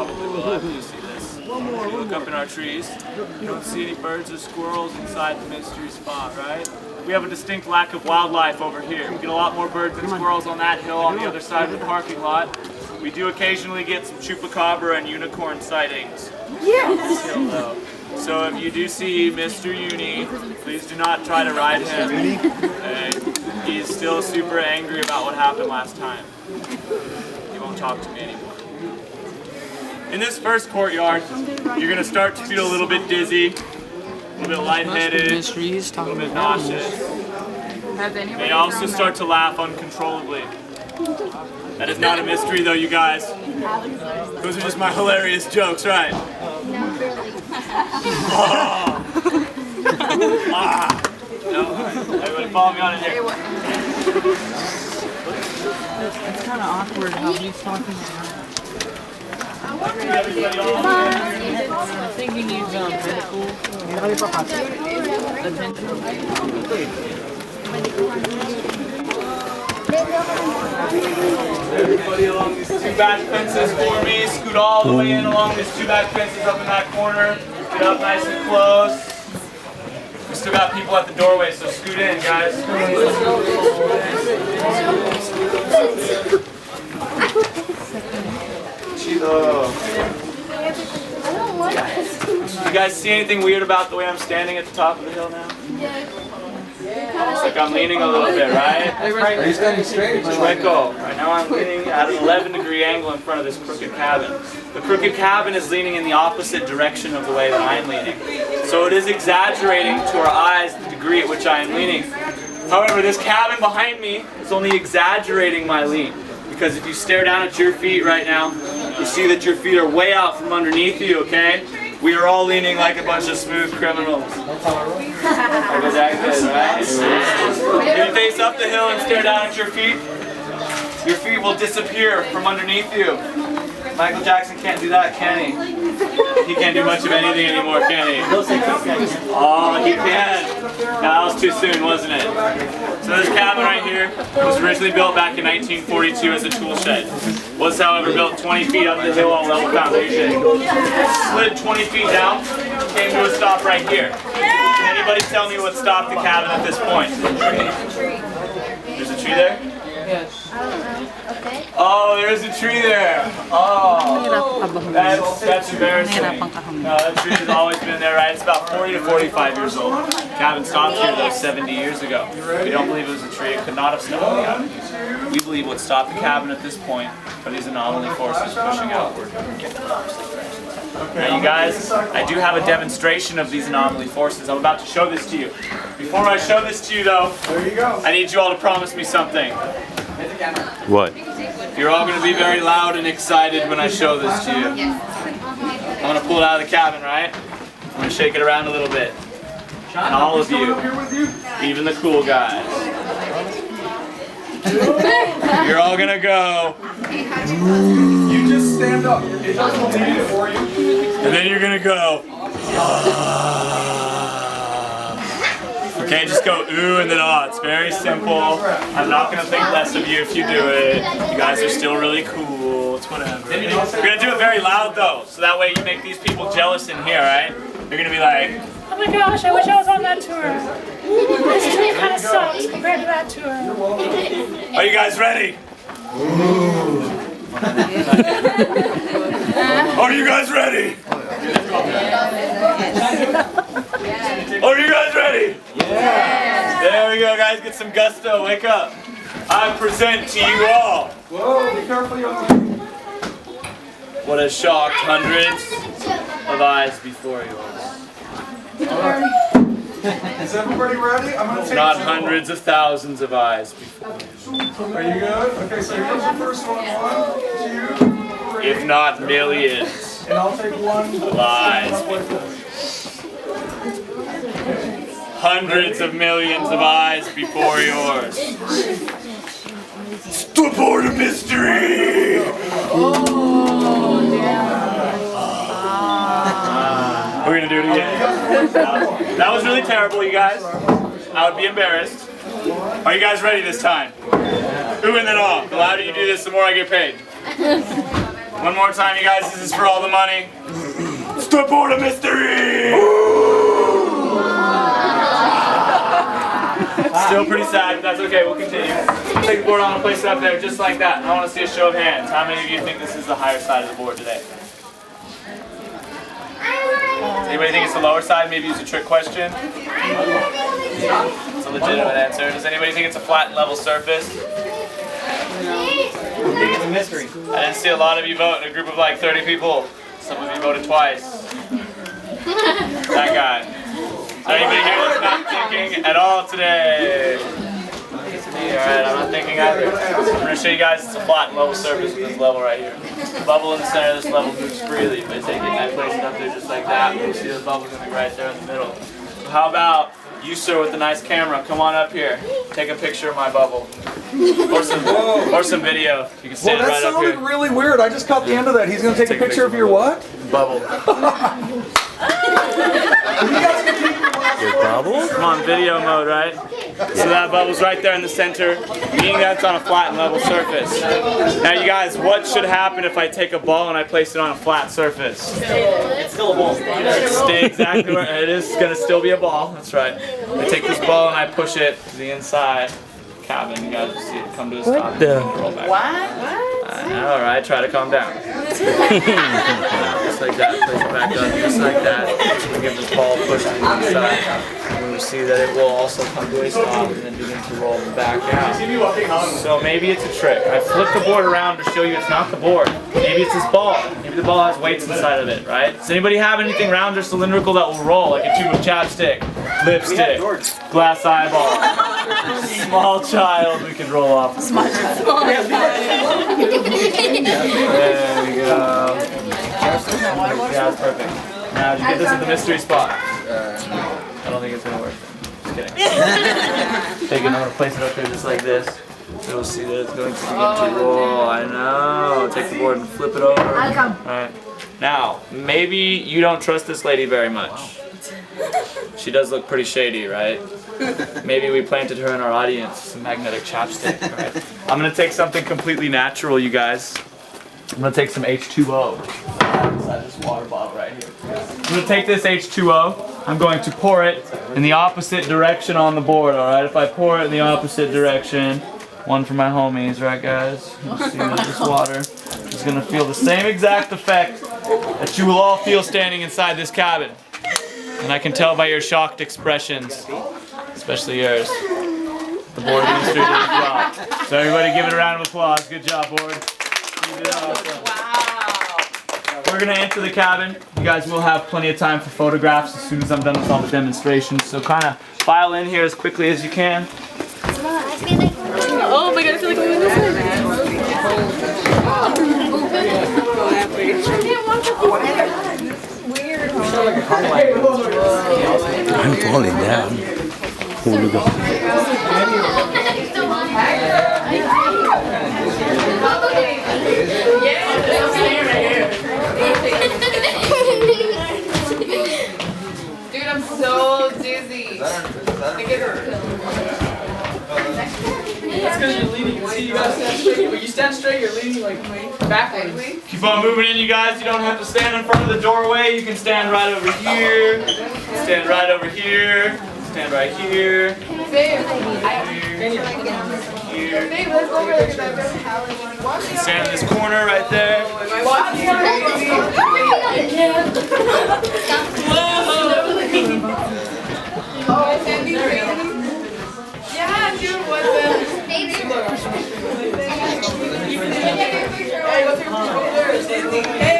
probably will after you see this. If you look up in our trees, you don't see any birds or squirrels inside the mystery spot, right? We have a distinct lack of wildlife over here. We get a lot more birds and squirrels on that hill on the other side of the parking lot. We do occasionally get some chupacabra and unicorn sightings. Yes! Hill, though. So if you do see Mr. Uni, please do not try to ride him. He's still super angry about what happened last time. He won't talk to me anymore. In this first courtyard, you're going to start to feel a little bit dizzy, a little bit lightheaded, a little bit nauseous. You may also start to laugh uncontrollably. That is not a mystery though, you guys. Those are just my hilarious jokes, right? No, really. No? Everybody follow me on in here. It's kind of awkward how he's talking about. Everybody on I think he needs medical Everybody along these two back fences for me. Scoot all the way in along these two back fences up in that corner. Get up nice and close. We still got people at the doorway, so scoot in, guys. You guys see anything weird about the way I'm standing at the top of the hill now? Looks like I'm leaning a little bit, right? Are you standing straight? Chueco. Right now I'm leaning at an 11-degree angle in front of this crooked cabin. The crooked cabin is leaning in the opposite direction of the way that I'm leaning. So it is exaggerating to our eyes the degree at which I am leaning. However, this cabin behind me is only exaggerating my lean. Because if you stare down at your feet right now, you see that your feet are way out from underneath you, okay? We are all leaning like a bunch of smooth criminals. Like exactly, right? If you face up the hill and stare down at your feet will disappear from underneath you. Michael Jackson can't do that, can he? He can't do much of anything anymore, can he? Oh, he can. No, that was too soon, wasn't it? So this cabin right here was originally built back in 1942 as a tool shed. Was, however, built 20 feet up the hill on level foundation. Slid 20 feet down, came to a stop right here. Can anybody tell me what stopped the cabin at this point? There's a tree there? Yes. Oh, there's a tree there. Oh, that's embarrassing. No, that tree has always been there, right? It's about 40 to 45 years old. The cabin stopped here though 70 years ago. We don't believe it was a tree. It could not have stopped the cabin. We believe what stopped the cabin at this point are these anomaly forces pushing outward. Now you guys, I do have a demonstration of these anomaly forces. I'm about to show this to you. Before I show this to you though, I need you all to promise me something. What? You're all going to be very loud and excited when I show this to you. I'm going to pull it out of the cabin, right? I'm going to shake it around a little bit. And all of you, even the cool guys, you're all going to go. You just stand up. It doesn't lead it for you. And then you're going to go. Okay, just go ooh and then ah. It's very simple. I'm not going to think less of you if you do it. You guys are still really cool. It's whatever. We're going to do it very loud though, so that way you make these people jealous in here, right? They're going to be like, oh my gosh, I wish I was on that tour. This tree kind of sucks compared to that tour. Are you guys ready? Are you guys ready? Are you guys ready? Yeah. There we go, guys. Get some gusto. Wake up. I present to you all. Whoa, be careful. What has shocked hundreds of eyes before yours. Is everybody ready? I'm going to take Not hundreds of thousands of eyes before you. Are you good? Okay, so here's the first one. 1, 2, 3. If not millions And I'll take one. of eyes before you. Hundreds of millions of eyes before yours. Step aboard a mystery! We're gonna do it again. That was really terrible, you guys. I would be embarrassed. Are you guys ready this time? Ooh and then off. The louder you do this, the more I get paid. One more time, you guys. This is for all the money. Step board of mystery! Still pretty sad, but that's okay. We'll continue. Take the board on and place it up there just like that. I want to see a show of hands. How many of you think this is the higher side of the board today? Does anybody think it's the lower side? Maybe it's a trick question. It's a legitimate answer. Does anybody think it's a flat and level surface? I think it's a mystery. I didn't see a lot of you vote in a group of like 30 people. Some of you voted twice. That guy. Is there anybody here that's not thinking at all today? Alright, I'm not thinking either. I'm going to show you guys it's a flat and level surface with this level right here. The bubble in the center of this level moves freely. If I take it and I place it up there just like that, you'll see the bubble going to be right there in the middle. So how about you, sir, with the nice camera, come on up here. Take a picture of my bubble. Or some video. You can stand Well, that right up here. sounded really weird. I just caught the end of that. He's going to take a picture of your what? Bubble. Your bubble? Come on, video mode, right? So that bubble's right there in the center, meaning that's on a flat and level surface. Now you guys, what should happen if I take a ball and I place it on a flat surface? It's still a ball. Stay exactly where it is. Going to still be a ball. That's right. I take this ball and I push it to the inside cabin. You guys will see it come to a stop. Roll back. I know, right? Try to calm down. Just like that. Place it back up. Just like that. We give this ball a push to the inside. And we see that it will also come to a stop and then begin to roll back out. So maybe it's a trick. I flip the board around to show you it's not the board. Maybe it's this ball. Maybe the ball has weights inside of it, right? Does anybody have anything round or cylindrical that will roll? Like a tube of chapstick, lipstick, glass eyeball, small child we can roll off. There we go. Yeah, that's perfect. Now, did you get this at the mystery spot? I don't think it's gonna work. Just kidding. Take it, I'm gonna place it up here just like this. So we'll see that it's going to begin to roll. I know. Take the board and flip it over. Alright. Now, maybe you don't trust this lady very much. She does look pretty shady, right? Maybe we planted her in our audience, some magnetic chapstick, right? I'm gonna take something completely natural, you guys. I'm gonna take some H2O inside this water bottle right here. I'm gonna take this H2O. I'm going to pour it in the opposite direction on the board, alright? If I pour it in the opposite direction, one for my homies, right guys? You'll see that this water is gonna feel the same exact effect that you will all feel standing inside this cabin. And I can tell by your shocked expressions, especially yours. The board minister did his job. So everybody give it a round of applause. Good job, board. You did awesome. We're gonna enter the cabin. You guys will have plenty of time for photographs as soon as I'm done with all the demonstrations. So kind of file in here as quickly as you can. Oh my god, I feel like I'm doing this I'm falling down. Oh, look at Dude, I'm so dizzy. That's because you're leaning. See, you gotta stand straight. When you stand straight, you're leaning like backwards. Keep on moving in, you guys. You don't have to stand in front of the doorway. You can stand right over here. Stand right over here. Stand right here. Babe, Here. babe, let's go over there. Stand in this corner right there. Oh, Sandy, yeah, dude, what the? Hey, what's your picture? Sandy, hey.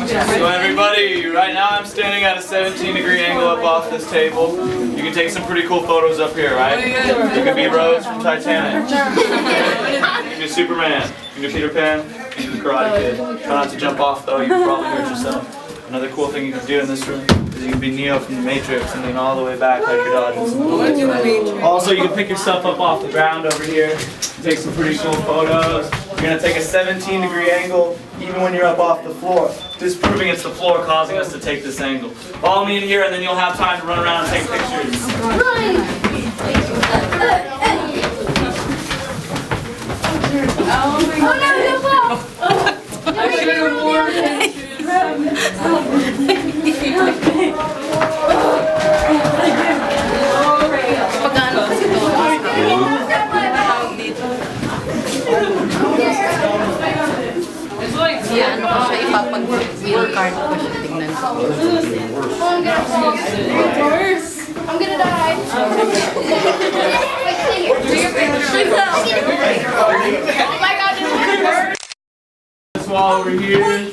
So everybody, right now I'm standing at a 17-degree angle up off this table. You can take some pretty cool photos up here, right? You can be Rose from Titanic. You can be Superman. You can be Peter Pan. You can be the Karate Kid. Try not to jump off though, you can probably hurt yourself. Another cool thing you can do in this room is you can be Neo from the Matrix and lean all the way back like you're dodging some bullets. Also, you can pick yourself up off the ground over here, take some pretty cool photos. You're going to take a 17-degree angle even when you're up off the floor, disproving it's the floor causing us to take this angle. Follow me in here and then you'll have time to run around and take pictures. I should have worn Pagano kasi ito. Ano ko siya ipapag-wheel card ko siya. Tingnan ko. I'm gonna die. Do your picture. Oh my god, this This wall over here.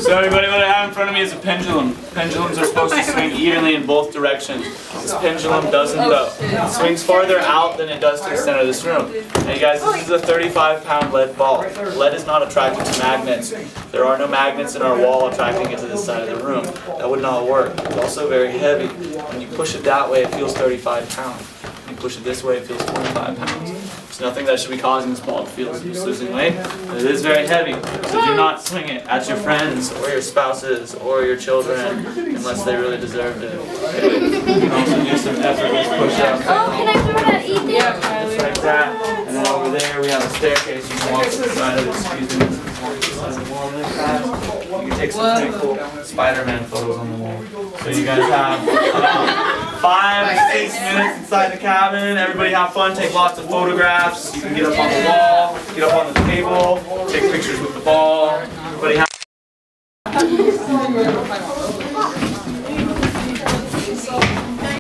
So everybody, what I have in front of me is a pendulum. Pendulums are supposed to swing evenly in both directions. This pendulum doesn't though. It swings farther out than it does to the center of this room. Now you guys, this is a 35-pound lead ball. Lead is not attracted to magnets. There are no magnets in our wall attracting it to this side of the room. That would not work. It's also very heavy. When you push it that way, it feels 35 pounds. When you push it this way, it feels 25 pounds. There's nothing that should be causing this ball to feel as it's losing weight, but it is very heavy. So do not swing it at your friends or your spouses or your children unless they really deserve it. You can also do some effortless push-ups. Oh, can I throw it at Ethan? Just like that. And then over there we have a staircase. You can walk to the side of it. Excuse me. You can take some pretty cool Spider-Man photos on the wall. So you guys have about 5 to 6 minutes inside the cabin. Everybody have fun. Take lots of photographs. You can get up on the wall, get up on the table, take pictures with the ball. Everybody have